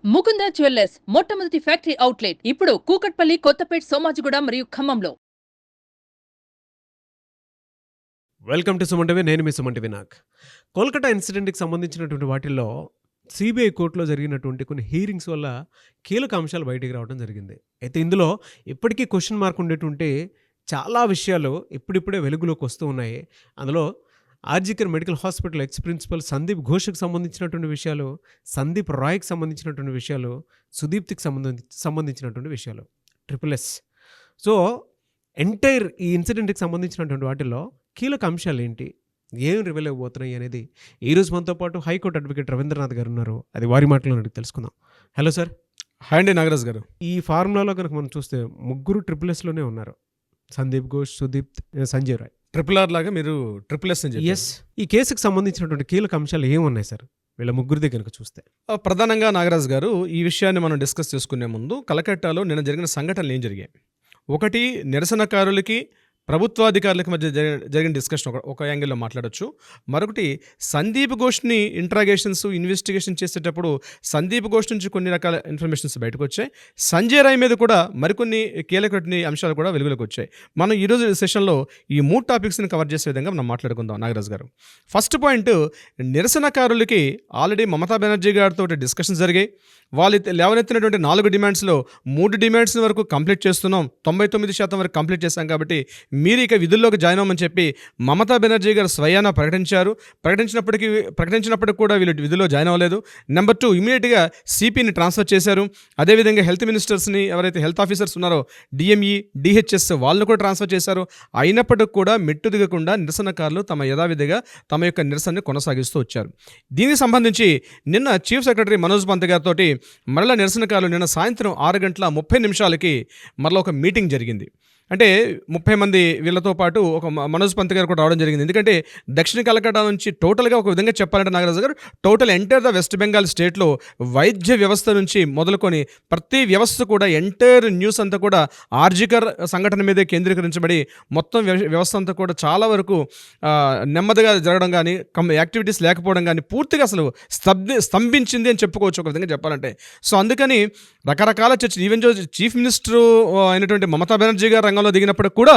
Mukunda jewellers మొట్టమొదటి factory outlet ఇప్పుడు కూకట్పల్లి, కొత్తపేట్, సోమాజిగూడ మరియు ఖమ్మంలో. Welcome to Suman TV. నేను మీ సుమన్ టీవీ నాగ్. కోల్కతా ఇన్సిడెంట్కి సంబంధించినటువంటి వాటిల్లో సిబిఐ కోర్టులో జరిగినటువంటి కొన్ని హీరింగ్స్ వల్ల కీలక అంశాలు బయటికి రావడం జరిగింది. అయితే ఇందులో ఇప్పటికీ క్వశ్చన్ మార్క్ ఉండేటువంటి చాలా విషయాలు ఇప్పుడిప్పుడే వెలుగులోకి వస్తూ ఉన్నాయి. అందులో RG Kar medical hospital ex principal Sandeep ఘోష్కి సంబంధించినటువంటి విషయాలు, సందీప్ రాయ్కి సంబంధించినటువంటి విషయాలు, సుదీప్తికి సంబంధించినటువంటి విషయాలు, ట్రిపుల్ ఎస్. సో ఎంటైర్ ఈ ఇన్సిడెంట్కి సంబంధించినటువంటి వాటిల్లో కీలక అంశాలు ఏంటి, ఏం రివీల్ అయిపోతున్నాయి అనేది ఈరోజు మనతో పాటు హైకోర్టు అడ్వకేట్ రవీంద్రనాథ్ గారు ఉన్నారు. అది వారి మాటలో అడిగి తెలుసుకుందాం. Hello sir. హాయ్ అండి నాగరాజ్ గారు. ఈ ఫార్ములాలో కనుక మనం చూస్తే ముగ్గురు ట్రిపుల్ ఎస్లోనే ఉన్నారు, సందీప్ ఘోష్, సుదీప్, సంజయ్ రాయ్. ట్రిపుల్ ఆర్ లాగా మీరు ట్రిపుల్ ఎస్ అని చెప్పి. ఎస్. ఈ కేసుకు సంబంధించినటువంటి కీలక అంశాలు ఏమున్నాయి సార్ వీళ్ళ ముగ్గురిదే కనుక చూస్తే? ప్రధానంగా నాగరాజ్ గారు, ఈ విషయాన్ని మనం డిస్కస్ చేసుకునే ముందు కలకట్టాలో నిన్న జరిగిన సంఘటనలు ఏం జరిగాయి? ఒకటి, నిరసనకారులకి ప్రభుత్వాధికారులకు మధ్య జరిగిన డిస్కషన్ ఒక యాంగిల్లో మాట్లాడొచ్చు. మరొకటి, సందీప్ ఘోష్ని ఇంట్రాగేషన్స్ ఇన్వెస్టిగేషన్ చేసేటప్పుడు సందీప్ ఘోష్ నుంచి కొన్ని రకాల ఇన్ఫర్మేషన్స్ బయటకు వచ్చాయి. సంజయ్ రాయ్ మీద కూడా మరికొన్ని కీలకమైన అంశాలు కూడా వెలుగులోకి వచ్చాయి. మనం ఈరోజు సెషన్లో ఈ 3 టాపిక్స్ని కవర్ చేసే విధంగా మనం మాట్లాడుకుందాం నాగరాజ్ గారు. ఫస్ట్ పాయింట్, నిరసనకారులకి ఆల్రెడీ మమతా బెనర్జీ గారితో డిస్కషన్ జరిగాయి. వాళ్ళు లేవనెత్తినటువంటి 4 డిమాండ్స్లో 3 డిమాండ్స్ వరకు కంప్లీట్ చేస్తున్నాం, 99% వరకు కంప్లీట్ చేశాం, కాబట్టి మీరు ఇక విధుల్లోకి జాయిన్ అవ్వమని చెప్పి మమతా బెనర్జీ గారు స్వయాన ప్రకటించినప్పటికీ కూడా వీళ్ళు విధుల్లో జాయిన్ అవ్వలేదు. నెంబర్ 2, ఇమీడియట్గా సిపిని ట్రాన్స్ఫర్ చేశారు. అదేవిధంగా హెల్త్ మినిస్టర్స్ని, ఎవరైతే హెల్త్ ఆఫీసర్స్ ఉన్నారో డిఎంఈ, డిహెచ్ఎస్, వాళ్ళని కూడా ట్రాన్స్ఫర్ చేశారు. అయినప్పటికీ కూడా మెట్టు దిగకుండా నిరసనకారులు తమ యథావిధిగా తమ యొక్క నిరసనని కొనసాగిస్తూ వచ్చారు. దీనికి సంబంధించి నిన్న చీఫ్ సెక్రటరీ మనోజ్ పంత్ గారితో మరలా నిరసనకారులు నిన్న సాయంత్రం 6:30 మరలా ఒక మీటింగ్ జరిగింది. అంటే 30 మంది వీళ్ళతో పాటు ఒక మనోజ్ పంత్ గారు కూడా రావడం జరిగింది. ఎందుకంటే దక్షిణ కలకట్టా నుంచి టోటల్గా ఒక విధంగా చెప్పాలంటే నాగరాజు గారు, total entire the west Bengal స్టేట్లో వైద్య వ్యవస్థ నుంచి మొదలుకొని ప్రతి వ్యవస్థ కూడా ఎంటైర్ న్యూస్ అంతా కూడా ఆర్జికర్ సంఘటన మీదే కేంద్రీకరించబడి మొత్తం వ్యవస్థ అంతా కూడా చాలా వరకు నెమ్మదిగా జరగడం కానీ, యాక్టివిటీస్ లేకపోవడం కానీ పూర్తిగా అసలు స్తంభించింది అని చెప్పుకోవచ్చు ఒక విధంగా చెప్పాలంటే. సో అందుకని రకరకాల చర్చలు, ఈవెన్ చీఫ్ మినిస్టర్ అయినటువంటి మమతా బెనర్జీ గారు రంగంలో దిగినప్పుడు కూడా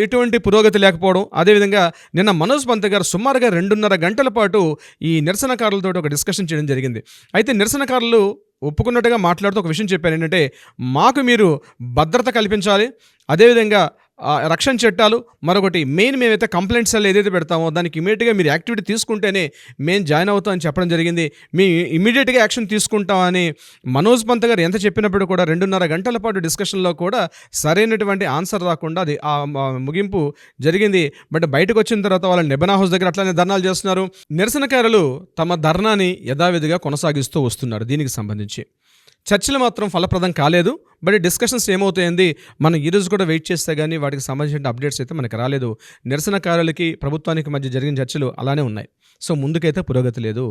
ఎటువంటి పురోగతి లేకపోవడం. అదేవిధంగా నిన్న మనోజ్ పంత్ గారు సుమారుగా 2.5 గంటల పాటు ఈ నిరసనకారులతో ఒక డిస్కషన్ చేయడం జరిగింది. అయితే నిరసనకారులు ఒప్పుకున్నట్టుగా మాట్లాడుతూ ఒక విషయం చెప్పారు, ఏంటంటే మాకు మీరు భద్రత కల్పించాలి, అదేవిధంగా రక్షణ చట్టాలు, మరొకటి మెయిన్ మేమైతే కంప్లైంట్స్ ఏదైతే పెడతామో దానికి ఇమీడియట్గా మీరు యాక్టివిటీ తీసుకుంటేనే మేము జాయిన్ అవుతామని చెప్పడం జరిగింది. మేము ఇమీడియట్గా యాక్షన్ తీసుకుంటామని మనోజ్ పంత్ గారు ఎంత చెప్పినప్పుడు కూడా 2.5 గంటల పాటు డిస్కషన్లో కూడా సరైనటువంటి ఆన్సర్ రాకుండా అది ఆ ముగింపు జరిగింది. బట్ బయటకు వచ్చిన తర్వాత వాళ్ళ నెబనా హౌస్ దగ్గర అట్లానే ధర్నాలు చేస్తున్నారు. నిరసనకారులు తమ ధర్నాని యథావిధిగా కొనసాగిస్తూ వస్తున్నారు. దీనికి సంబంధించి చర్చలు మాత్రం ఫలప్రదం కాలేదు. బట్ డిస్కషన్స్ ఏమవుతాయండి, మనం ఈరోజు కూడా వెయిట్ చేస్తే కానీ వాటికి సంబంధించిన అప్డేట్స్ అయితే మనకు రాలేదు. నిరసనకారులకి ప్రభుత్వానికి మధ్య జరిగిన చర్చలు అలానే ఉన్నాయి. సో ముందుకైతే పురోగతి లేదు.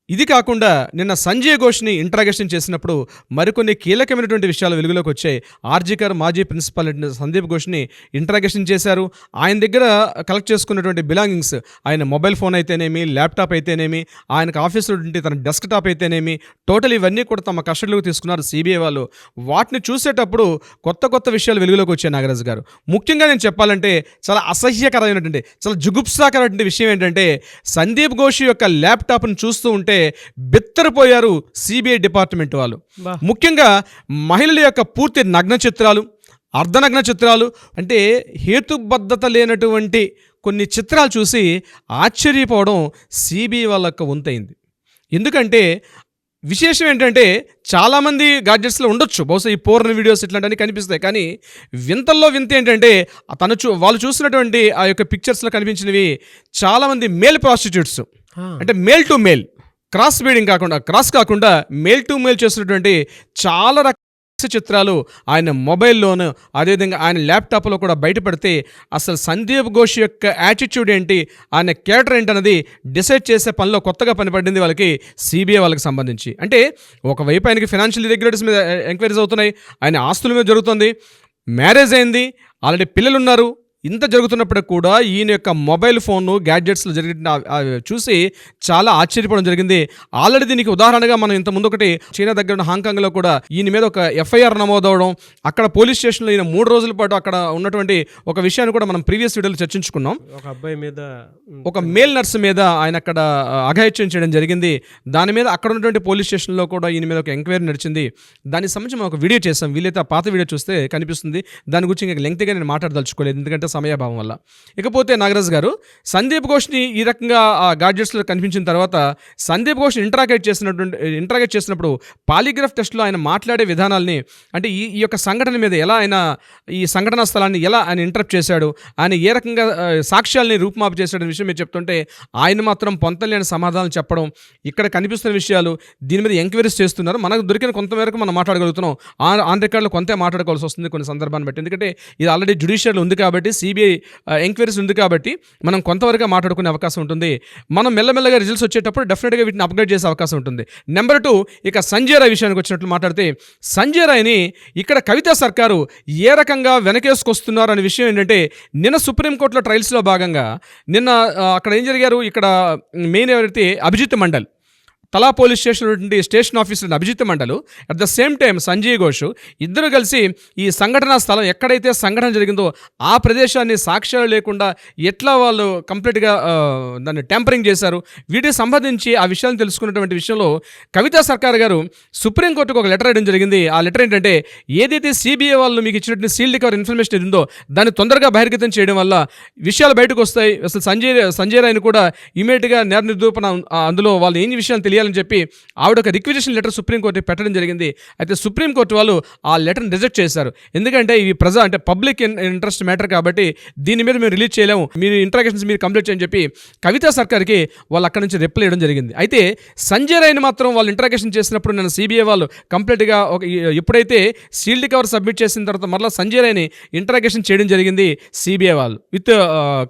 ఇది కాకుండా నిన్న సంజయ్ ఘోష్ని ఇంట్రాగేషన్ చేసినప్పుడు మరికొన్ని కీలకమైనటువంటి విషయాలు వెలుగులోకి వచ్చాయి. ఆర్జికర్ మాజీ ప్రిన్సిపల్ సందీప్ ఘోష్ని ఇంట్రాగేషన్ చేశారు. ఆయన దగ్గర కలెక్ట్ చేసుకున్నటువంటి బిలాంగింగ్స్, ఆయన మొబైల్ ఫోన్ అయితేనేమి, ల్యాప్టాప్ అయితేనేమి, ఆయనకు ఆఫీసులో ఉంటే తన డెస్క్టాప్ అయితేనేమి, టోటల్ ఇవన్నీ కూడా తమ కస్టడీలోకి తీసుకున్నారు సిబిఐ వాళ్ళు. వాటిని చూసేటప్పుడు కొత్త విషయాలు వెలుగులోకి వచ్చాయి నాగరాజు గారు. ముఖ్యంగా నేను చెప్పాలంటే చాలా అసహ్యకరమైనటువంటి, చాలా జుగుప్సాకరమైనటువంటి విషయం ఏంటంటే, సందీప్ ఘోష్ యొక్క ల్యాప్టాప్ను చూస్తూ ఉంటే బిత్తరపోయారు సిబిఐ డిపార్ట్మెంట్ వాళ్ళు. ముఖ్యంగా మహిళల యొక్క పూర్తి నగ్న చిత్రాలు, అర్ధనగ్న చిత్రాలు, అంటే హేతుబద్ధత లేనటువంటి కొన్ని చిత్రాలు చూసి ఆశ్చర్యపోవడం సిబిఐ వాళ్ళ యొక్క వంతైంది. ఎందుకంటే విశేషం ఏంటంటే, చాలామంది గాడ్జెట్స్లో ఉండొచ్చు బహుశా ఈ పోర్న్ వీడియోస్ ఇట్లాంటివన్నీ కనిపిస్తాయి, కానీ వింతల్లో వింత ఏంటంటే వాళ్ళు చూసినటువంటి ఆ యొక్క పిక్చర్స్లో కనిపించినవి చాలామంది మేల్ ప్రాస్టిట్యూట్స్, అంటే మేల్ టు మేల్, క్రాస్ కాకుండా మేల్ టు మేల్ చేస్తున్నటువంటి చాలా రకాల చిత్రాలు ఆయన మొబైల్లోను, అదేవిధంగా ఆయన ల్యాప్టాప్లో కూడా బయటపడితే అసలు సందీప్ ఘోష్ యొక్క యాటిట్యూడ్ ఏంటి, ఆయన క్యారెక్టర్ ఏంటన్నది డిసైడ్ చేసే పనిలో కొత్తగా పనిపడింది వాళ్ళకి సిబిఐ వాళ్ళకి సంబంధించి. అంటే ఒకవైపు ఆయనకి ఫైనాన్షియల్ ఇర్రెగ్యులారిటీస్ మీద ఎంక్వైరీస్ అవుతున్నాయి, ఆయన ఆస్తుల మీద జరుగుతుంది, మ్యారేజ్ అయింది, ఆల్రెడీ పిల్లలు ఉన్నారు, ఇంత జరుగుతున్నప్పటికి కూడా ఈయన యొక్క మొబైల్ ఫోన్ గ్యాడ్జెట్స్లో జరిగిన చూసి చాలా ఆశ్చర్యపోవడం జరిగింది. ఆల్రెడీ దీనికి ఉదాహరణగా మనం ఇంత ముందు ఒకటి చైనా దగ్గర ఉన్న హాంకాంగ్లో కూడా ఈయన మీద ఒక ఎఫ్ఐఆర్ నమోదవడం, అక్కడ పోలీస్ స్టేషన్లో ఈయన 3 రోజుల పాటు అక్కడ ఉన్నటువంటి ఒక విషయాన్ని కూడా మనం ప్రీవియస్ వీడియోలో చర్చించుకున్నాం. ఒక అబ్బాయి మీద ఒక మేల్ నర్స్ మీద ఆయన అక్కడ అఘాయిత్యం చేయడం జరిగింది. దాని మీద అక్కడ ఉన్నటువంటి పోలీస్ స్టేషన్లో కూడా ఈయన మీద ఒక ఎంక్వైరీ నడిచింది. దానికి సంబంధించి మనం ఒక వీడియో చేస్తాం. వీలైతే ఆ పాత వీడియో చూస్తే కనిపిస్తుంది. దాని గురించి ఇంకా లెంగ్త్గా నేను మాట్లాడదలుచుకోలేదు, ఎందుకంటే సమయాభావం వల్ల. ఇకపోతే నాగరాజ్ గారు, సందీప్ ఘోష్ని ఈ రకంగా ఆ గాడ్జెట్స్లో కనిపించిన తర్వాత సందీప్ ఘోష్ ఇంటరాగేట్ చేసినప్పుడు పాలిగ్రాఫ్ టెస్ట్లో ఆయన మాట్లాడే విధానాల్ని, అంటే ఈ యొక్క సంఘటన మీద ఎలా ఆయన ఈ సంఘటనా స్థలాన్ని ఎలా ఆయన ఇంటరప్ట్ చేశాడు, ఆయన ఏ రకంగా సాక్ష్యాల్ని రూపుమాపు చేశాడనే విషయం మీరు చెప్తుంటే ఆయన మాత్రం పొంతలేని సమాధానాలు చెప్పడం, ఇక్కడ కనిపిస్తున్న విషయాలు, దీని మీద ఎంక్వైరీస్ చేస్తున్నారు. మనకు దొరికిన కొంతవరకు మనం మాట్లాడగలుగుతున్నాం. ఆన్ రికార్డులో కొంతే మాట్లాడుకోవాల్సి వస్తుంది కొన్ని సందర్భాన్ని బట్టి, ఎందుకంటే ఇది ఆల్రెడీ జ్యుడిషియర్లో ఉంది కాబట్టి, సిబిఐ ఎంక్వైరీస్ ఉంది కాబట్టి మనం కొంతవరకు మాట్లాడుకునే అవకాశం ఉంటుంది. మనం మెల్లమెల్లగా రిజల్ట్స్ వచ్చేటప్పుడు డెఫినెట్గా వీటిని అప్గ్రేడ్ చేసే అవకాశం ఉంటుంది. నెంబర్ 2, ఇక సంజయ్ రాయ్ విషయానికి వచ్చినట్లు మాట్లాడితే, సంజయ్ రాయ్ని ఇక్కడ కవితా సర్కారు ఏ రకంగా వెనకేసుకొస్తున్నారు అనే విషయం ఏంటంటే, నిన్న సుప్రీంకోర్టులో ట్రయల్స్లో భాగంగా నిన్న అక్కడ ఏం జరిగారు, ఇక్కడ మెయిన్ ఎవరైతే అభిజిత్ మండల్, తలా police station officer Abhijit Mandal, at the same time Sanjay Ghosh ఇద్దరు కలిసి ఈ సంఘటనా స్థలం ఎక్కడైతే సంఘటన జరిగిందో ఆ ప్రదేశాన్ని సాక్ష్యాలు లేకుండా ఎట్లా వాళ్ళు కంప్లీట్గా దాన్ని ట్యాంపరింగ్ చేశారు, వీటికి సంబంధించి ఆ విషయాన్ని తెలుసుకున్నటువంటి విషయంలో కవితా సర్కార్ గారు సుప్రీంకోర్టుకు ఒక లెటర్ వేయడం జరిగింది. ఆ లెటర్ ఏంటంటే, ఏదైతే సిబిఐ వాళ్ళు మీకు ఇచ్చినటువంటి సీల్డ్ కవర్ ఇన్ఫర్మేషన్ ఉందో దాన్ని తొందరగా బహిర్గతం చేయడం వల్ల విషయాలు బయటకు వస్తాయి. అసలు సంజయ్ రాయ్ని కూడా ఇమీడియట్గా నేర నిర్దూపణ అందులో వాళ్ళు ఏం విషయాలు తెలియాలని చెప్పి ఆవిడ ఒక రిక్విజిషన్ లెటర్ సుప్రీంకోర్టు పెట్టడం జరిగింది. అయితే సుప్రీంకోర్టు వాళ్ళు ఆ లెటర్ని రిజెక్ట్ చేశారు. ఎందుకంటే ఇవి అంటే పబ్లిక్ ఇంట్రెస్ట్ మ్యాటర్ కాబట్టి దీని మీద మేము రిలీజ్ చేయలేము, మీరు ఇంట్రాగేషన్స్ మీరు కంప్లీట్ చేయని చెప్పి కవితా సర్కార్కి వాళ్ళు అక్కడ నుంచి రిప్లై ఇవ్వడం జరిగింది. అయితే సంజయ్ రాయ్ని మాత్రం వాళ్ళు ఇంట్రాగేషన్ చేసినప్పుడు నేను సిబిఐ వాళ్ళు కంప్లీట్గా ఎప్పుడైతే సీల్డ్ కవర్ సబ్మిట్ చేసిన తర్వాత మళ్ళీ సంజయ్ రాయ్ని ఇంట్రాగేషన్ చేయడం జరిగింది సిబిఐ వాళ్ళు విత్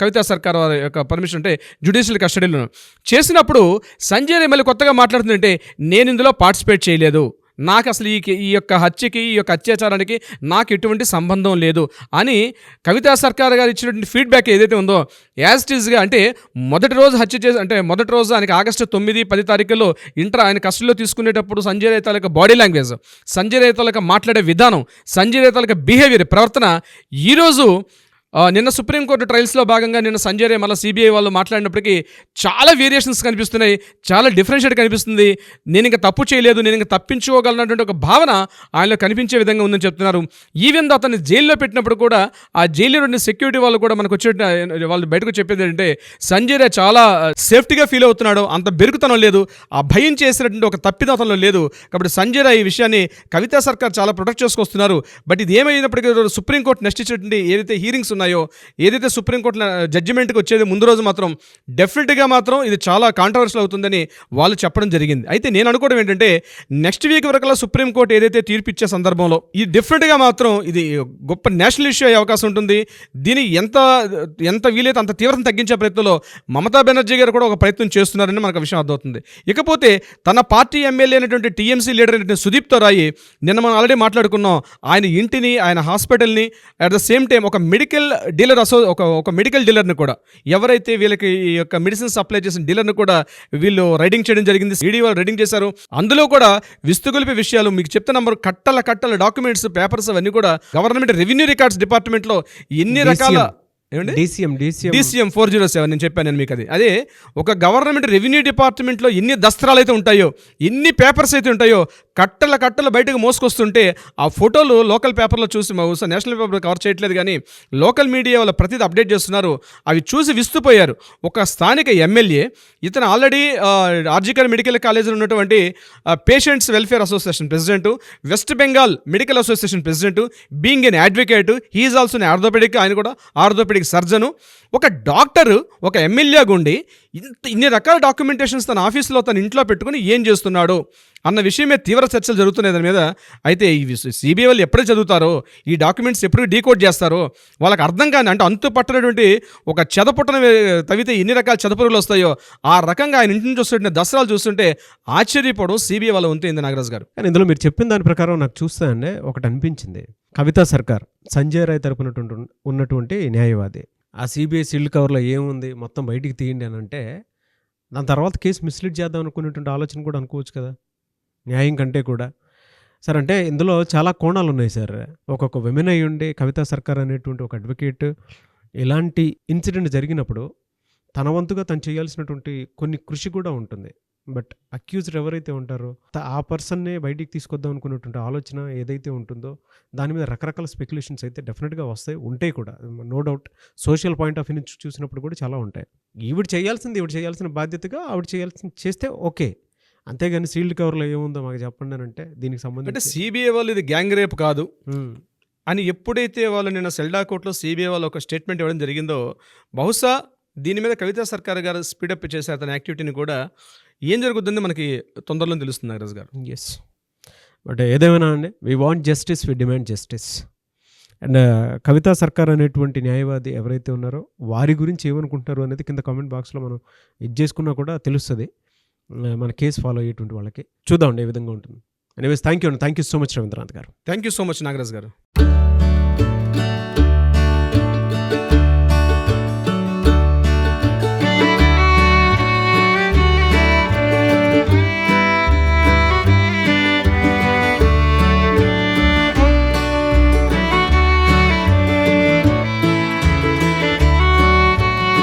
కవితా సర్కార్ వారి యొక్క పర్మిషన్, అంటే జ్యుడిషియల్ కస్టడీలో చేసినప్పుడు సంజయ్ రాయ్ మళ్ళీ కొత్తగా మాట్లాడుతుందంటే, నేను ఇందులో పార్టిసిపేట్ చేయలేదు, నాకు అసలు ఈ యొక్క హత్యకి ఈ యొక్క అత్యాచారానికి నాకు ఎటువంటి సంబంధం లేదు అని కవితా సర్కార్ గారు ఇచ్చినటువంటి ఫీడ్బ్యాక్ ఏదైతే ఉందో యాజ్ ఇట్ ఈజ్గా, అంటే మొదటి రోజు హత్య చేసి, అంటే మొదటి రోజు ఆయనకి ఆగస్టు 9, 10 తారీఖుల్లో ఆయన కస్టడీలో తీసుకునేటప్పుడు సంజయ్ రాయ్ తాలూకా బాడీ లాంగ్వేజ్, సంజయ్ రాయ్ తాలూకా మాట్లాడే విధానం, సంజయ్ రాయ్ తాలూకా బిహేవియర్, ప్రవర్తన ఈరోజు నిన్న సుప్రీంకోర్టు ట్రయల్స్లో భాగంగా నిన్న సంజయ్ రాయ్ మళ్ళీ సిబిఐ వాళ్ళు మాట్లాడినప్పటికీ చాలా వేరియేషన్స్ కనిపిస్తున్నాయి, చాలా డిఫరెన్షియేట్ కనిపిస్తుంది. నేను ఇంకా తప్పు చేయలేదు, నేను ఇంకా తప్పించుకోగలనటువంటి ఒక భావన ఆయనలో కనిపించే విధంగా ఉందని చెప్తున్నారు. ఈవెన్ అతన్ని జైల్లో పెట్టినప్పుడు కూడా ఆ జైల్లో ఉండే సెక్యూరిటీ వాళ్ళు కూడా మనకు వచ్చే వాళ్ళు బయటకు చెప్పేది ఏంటంటే, సంజయ్ రాయ్ చాలా సేఫ్టీగా ఫీల్ అవుతున్నాడు, అంత బెరుకుతనం లేదు, ఆ భయం చేసినటువంటి ఒక తప్పిదతంలో లేదు. కాబట్టి సంజయ్ రాయ్ ఈ విషయాన్ని కవితా సర్కార్ చాలా ప్రొటెక్ట్ చేసుకొస్తున్నారు. బట్ ఇది ఏమైనప్పటికీ సుప్రీంకోర్టు నెక్స్ట్ ఇచ్చినటువంటి ఏదైతే హీరింగ్స్ ఉన్నాయో, ఏదైతే సుప్రీంకోర్టు జడ్జిమెంట్కి వచ్చేది ముందు రోజు మాత్రం డెఫినెట్గా మాత్రం ఇది చాలా కాంట్రవర్షియల్ అవుతుందని వాళ్ళు చెప్పడం జరిగింది. అయితే నేను అనుకోవడం ఏంటంటే, నెక్స్ట్ వీక్ వరకల్లా సుప్రీంకోర్టు ఏదైతే తీర్పు ఇచ్చే సందర్భంలో ఇది డెఫినెట్గా మాత్రం ఇది గొప్ప నేషనల్ ఇష్యూ అయ్యే అవకాశం ఉంటుంది. దీని ఎంత వీలైతే అంత తీవ్రత తగ్గించే ప్రయత్నంలో మమతా బెనర్జీ గారు కూడా ఒక ప్రయత్నం చేస్తున్నారని మనకు విషయం అర్థమవుతుంది. ఇకపోతే తన పార్టీ ఎమ్మెల్యే అయినటువంటి టీఎంసీ లీడర్ అయినటువంటి సుదీప్తో రాయి, నిన్న మనం ఆల్రెడీ మాట్లాడుకున్నాం, ఆయన ఇంటిని, ఆయన హాస్పిటల్ని, అట్ ద సేమ్ టైం ఒక మెడికల్ డీలర్ ఒక మెడికల్ డీలర్ని కూడా, ఎవరైతే వీళ్ళకి ఈ యొక్క మెడిసిన్ సప్లై చేసిన డీలర్ని కూడా వీళ్ళు రైడింగ్ చేయడం జరిగింది. ఈడీ వాళ్ళు రైడింగ్ చేశారు. అందులో కూడా విస్తుగొలిపే విషయాలు మీకు చెప్తే నంబర్ కట్టల డాక్యుమెంట్స్, పేపర్స్ అవన్నీ కూడా గవర్నమెంట్ రెవెన్యూ రికార్డ్స్ డిపార్ట్మెంట్లో ఎన్ని రకాల DCM 407 నేను చెప్పాను మీకు. అదే ఒక గవర్నమెంట్ రెవెన్యూ డిపార్ట్మెంట్లో ఎన్ని దస్త్రాలు అయితే ఉంటాయో, ఎన్ని పేపర్స్ అయితే ఉంటాయో, కట్టలు బయటకు మోసుకొస్తుంటే ఆ ఫోటోలు లోకల్ పేపర్లో చూసి, నేషనల్ పేపర్ కవర్ చేయట్లేదు కానీ లోకల్ మీడియా వాళ్ళు ప్రతిదీ అప్డేట్ చేస్తున్నారు. అవి చూసి విస్తుపోయారు. ఒక స్థానిక ఎమ్మెల్యే, ఇతను ఆల్రెడీ ఆర్జికర్ మెడికల్ కాలేజీలో ఉన్నటువంటి patients welfare association president, West Bengal medical association president, being an advocate, he is also orthopaedic, ఆయన కూడా ఆర్థోపెడిక్ సర్జను. ఒక డాక్టర్ ఒక ఎమ్మెల్యే గుండి ఇన్ని రకాల డాక్యుమెంటేషన్స్ తన ఆఫీసులో తన ఇంట్లో పెట్టుకుని ఏం చేస్తున్నాడు అన్న విషయమే తీవ్ర తీవ్ర చర్చలు జరుగుతున్నాయి దాని మీద. అయితే ఇవి సిబిఐ వాళ్ళు ఎప్పుడే చదువుతారో, ఈ డాక్యుమెంట్స్ ఎప్పుడు డీకోడ్ చేస్తారో, వాళ్ళకి అర్థం కాని అంటే అంతు పట్టనటువంటి ఒక చెదపుట్టన తవ్వితే ఎన్ని రకాల చెదపురుగులు వస్తాయో ఆ రకంగా ఆయన ఇంటి నుంచి వస్తుంటే దసరాలు చూస్తుంటే ఆశ్చర్యపోవడం సిబిఐ వాళ్ళ ఉంటుంది నాగరాజు గారు. కానీ ఇందులో మీరు చెప్పిన దాని ప్రకారం నాకు చూస్తే అండి ఒకటి అనిపించింది. కవితా సర్కార్ సంజయ్ రాయ్ తరపున ఉన్నటువంటి న్యాయవాది ఆ సిబిఐ సీల్డ్ కవర్లో ఏముంది మొత్తం బయటికి తీయండి అని అంటే దాని తర్వాత కేసు మిస్లీడ్ చేద్దాం అనుకునేటువంటి ఆలోచన కూడా అనుకోవచ్చు కదా న్యాయం కంటే కూడా. సార్ అంటే ఇందులో చాలా కోణాలు ఉన్నాయి సార్. ఒక్కొక్క విమెన్ అయ్యి ఉండి కవితా సర్కార్ అనేటువంటి ఒక అడ్వకేట్ ఇలాంటి ఇన్సిడెంట్ జరిగినప్పుడు తన వంతుగా తను చేయాల్సినటువంటి కొన్ని కృషి కూడా ఉంటుంది. బట్ అక్యూజ్డ్ ఎవరైతే ఉంటారో ఆ పర్సన్నే బయటికి తీసుకొద్దాం అనుకున్నటువంటి ఆలోచన ఏదైతే ఉంటుందో దాని మీద రకరకాల స్పెక్యులేషన్స్ అయితే డెఫినెట్గా వస్తాయి, ఉంటాయి కూడా, no doubt. Social point of view నుంచి చూసినప్పుడు కూడా చాలా ఉంటాయి. ఈవిడ చేయాల్సిన బాధ్యతగా ఆవిడ చేస్తే ఓకే, అంతేగాని సీల్డ్ కవర్లో ఏముందో మాకు చెప్పండి అని అంటే దీనికి అంటే సంబంధించి సిబిఐ వాళ్ళు ఇది గ్యాంగ్ రేప్ కాదు అని ఎప్పుడైతే వాళ్ళు నిన్న సెల్డా కోర్టులో సిబిఐ వాళ్ళు ఒక స్టేట్మెంట్ ఇవ్వడం జరిగిందో, బహుశా దీని మీద కవితా సర్కార్ గారు స్పీడప్ చేశారు తన యాక్టివిటీని కూడా. ఏం జరుగుతుందో మనకి తొందరలో తెలుస్తుంది నాగరాజ్ గారు. ఎస్, బట్ ఏదేమైనా అండి, we want justice, we demand justice. And Kavita Sarkar అనేటువంటి న్యాయవాది ఎవరైతే ఉన్నారో వారి గురించి ఏమనుకుంటున్నారు అనేది కింద కామెంట్ బాక్స్లో మనం ఇది చేసుకున్నా కూడా తెలుస్తుంది. మన కేసు ఫాలో అయ్యేటువంటి వాళ్ళకి చూద్దామండి ఏ విధంగా ఉంటుంది. Anyways thank you so much Ravindranath గారు. Thank you so much Nagaraj గారు.